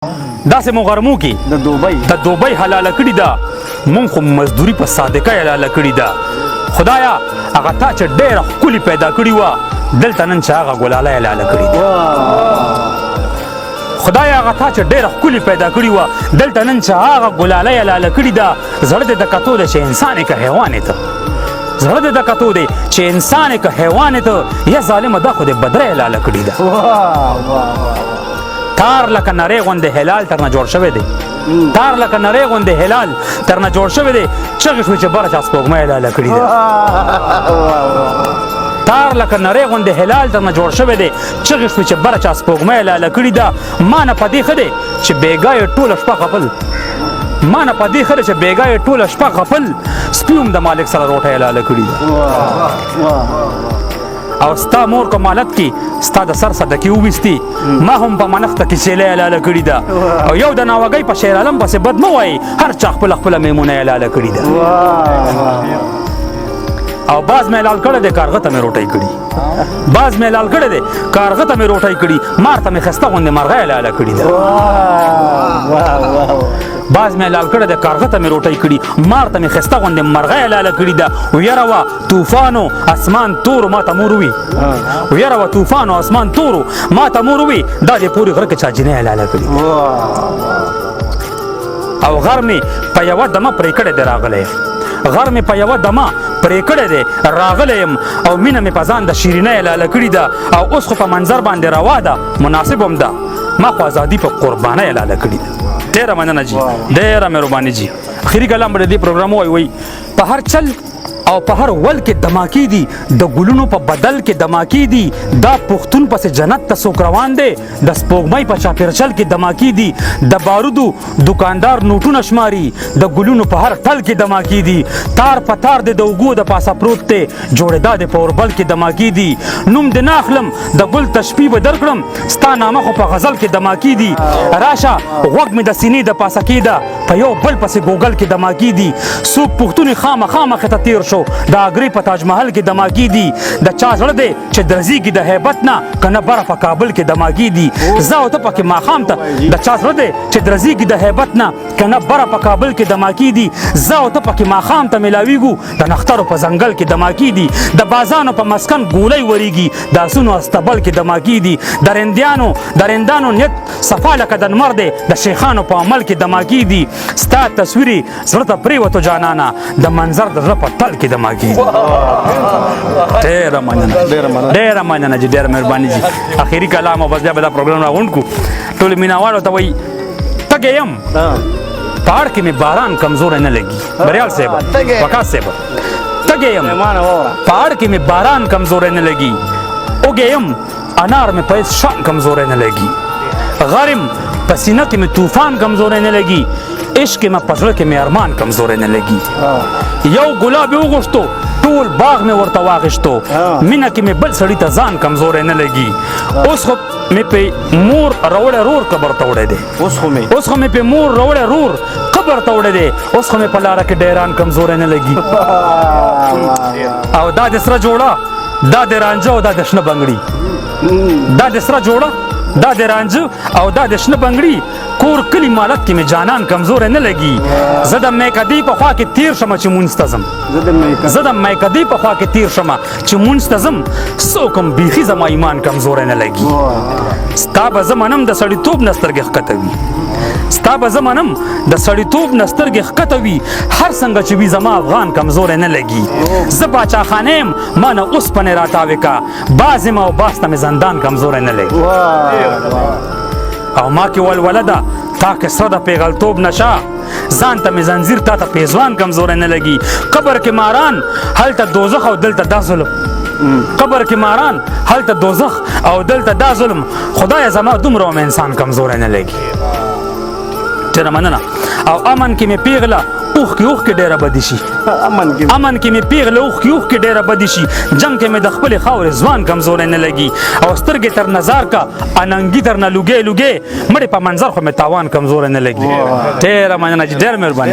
داسې مو غرمو کې د دوبۍ حلاله کړې ده. مونږ خو مزدوري په صادقه حلاله کړې ده. خدایا هغه تا چې ډېره ښکلې پیدا کړې وه دلته نن چې هغه ګلاله حلاله کړې ده. خدایا هغه تا چې ډېره ښکلې پیدا کړې وه دلته نن چې هغه ګلاله حلاله کړې ده. زړه دې د کتو دی چې انسان یې که حیوان یې ته، زړه دې د کتو دی چې انسان یې که حیوان یې ته، یا ظالمه دا خو دې بدره حلاله کړې ده. تار لکه نری غوندې هلال ترنه جوړ شوی دی. تار لکه نری غوندې هلال ترنه جوړ شوی دی. چغې شوې چې بره چا سپوږمۍ حلاله کړې ده. تار لکه نری غوندې هلال ترنه جوړ شوی دی. چغې شوې چې بره چا سپوږمۍ حلاله کړې ده. ما نه په دې ښه دی چې بېګا یې ټوله شپه غفل، ما نه په دې ښه دی چې بېګا یې ټوله شپه غفل، سپي هم د مالک سره روټۍ حلاله کړې ده. او ستا مور که مالت کې ستا د سر صدقې وویستي، ما هم په منښته کې چیلۍ حلاله کړې ده. او یو د ناوګۍ په شیر عالم پسې بد مه وایي، هر چا خپله خپله میمونه حلاله کړې ده. او باز مې حلال کړی دی کارغه ته مې روټۍ کړي، باز مې حلال کړی دی کارغه ته مې روټۍ کړي، مار ته مې ښایسته غوندې مرغۍ حلاله کړې ده. باز مې حلال کړی دی کارغه ته مې روټۍ کړي، مار ته مې ښایسته غوندې مرغۍ حلاله کړې ده. ویره وه طوفانو اسمان تورو ما ته مور وي، ویره وه طوفانو اسمان تورو ما ته مور وي، دا دې پورې غره کې چا جنۍ حلاله کړي. او غر مې په یوه دمه پرې کړی دی راغلی، غر مې په یوه دمه پرې کړی دی راغلی یم، او مینه مې په ځان د شیرینۍ حلاله کړې ده. او اوس خو په منظر باندې روا ده، مناسب هم ده، ما خو ازادي په قربانۍ حلاله کړې ده. ډېره مننه جي، ډېره مهرباني جي. اخري کلام به د دې پروګرام ووایي، په هر چل او په هر ول کې دماکې دي، د ګلونو په بدل کې دماکې دي. دا پښتون پسې جنت ته څوک روان دی، د سپوږمۍ په چاپېرچل کې دماکې دي. د بارودو دکاندار نوټونه شماري، د ګلونو په هر ټل کې دماکې دي. تار په تار دی د اوږو د پاسه پروت دی، جوړېدا دی په اوربل کې دماکې دي. نوم دې نه اخلم د ګل تشبیه به درکړم، ستا نامه خو په غزل کې دماکې دي. راشه غوږ مې د سینې د پاسه کېده، په یو بل پسې ګوګل کې دماکې دي. څوک پښتون خامخا مخې ته تېر شو، د اګرې په تاج محل کې دماکې دي. د چا زړه دی چې درځېږي د هیبت نه، که نه بره په کابل کې دماکې دي. زه او ته پکې ماښام ته، د چا زړه دی چې درځېږي د هیبت نه، که نه بره په کابل کې دماکې دي. زه او ته پکې ماښام ته میلاویږو، د نښترو په ځنګل کې دماکې دي. د بازانو په مسکن ګولۍ ورېږي، د اسونو استبل کې دماکې دي. د رندانو نیت صفا لکه د نمر دی، د شیخانو په عمل کې دماکې دي. ستا تصویرې زړه ته پرېوتو جانانه، د منظر د زړه په تل کې دماکې. ډېره مننه، ډېره مننه جي، ډېره مهرباني جي. اخري کلام او بس بیا به دا پروګرام راغونډ کړو. ټولو مینهوالو ته وایي تږی یم، پهاړ کې مې باران کمزوری نه لګي. بریال صاحب، وقاص صاحب، تږی یم، پهاړ کې مې باران کمزوری نه لګي. اوږی یم، انار مې په هېڅ شان کمزوری نه لګي. غرم په سینه کې مې طوفان کمزوری نه لګي. عشق مې په زړه کې مې ارمان کمزوری نه لګي. یو ګلاب یې وغوښتو ټول باغ مې ورته واغېشتو، مینه کې مې بل سړي ته ځان کمزوری نه لګي. اوس خو مې پې مور راوړی رور قبر ته وړی دی، اوس خو مې پې مور راوړی رور قبر ته وړی دی. اوس خو مې په لاره کې ډیران کمزوری نه لګي. او دا د سره جوړه، دا د رانجه او دا د شنه بنګړي، دا د سره جوړه، دا د رانجه او دا د شنه بنګړي. کور کلي مالت کې مې جانان کمزوری نه لګي. زه د میکدې په خوا کې تیر شمه چې مونځ ته ځم، زه د میکدې په خوا کې تیر شمه چې مونځ ته ځم. څوک هم بیخي زما ایمان کمزوری نه لګي. ستا به زه منم د سړیتوب نه سترګې ښکته وي، ستا به زه منم د سړیتوب نه سترګې ښکته وي. هر څنګه چې وي زما افغان کمزوری نه لګي. زه باچا خانه یم، ما نه اوسپنې راتاوې کا، باز یم او باز ته مې زندان کمزوری نه لګي. او ما کې ولوله ده تا کې سره د پیغلتوب نشه، ځان ته مې زنځیر تا ته پیزوان کمزوری نه لګي. قبر کې ماران هلته دوزخ او دلته دا ظلم، قبر کې ماران هلته دوزخ او دلته دا ظلم. خدای زما دومره هم انسان کمزوری نه لګي. ډېره مننه. او امن کې مې پیغله اوښکې ډېره بدې شي، امن کې مې پیغله اوښکې ډېره بدې شي. جنګ کې مې د خپلې خاورې ځوان کمزوری نه لګي. او سترګې تر نظار کا اننګي تر نه لوګې، مړې په منظر خو مې تاوان کمزوری نه لګي. ډېره مننه جي، ډېره مهرباني.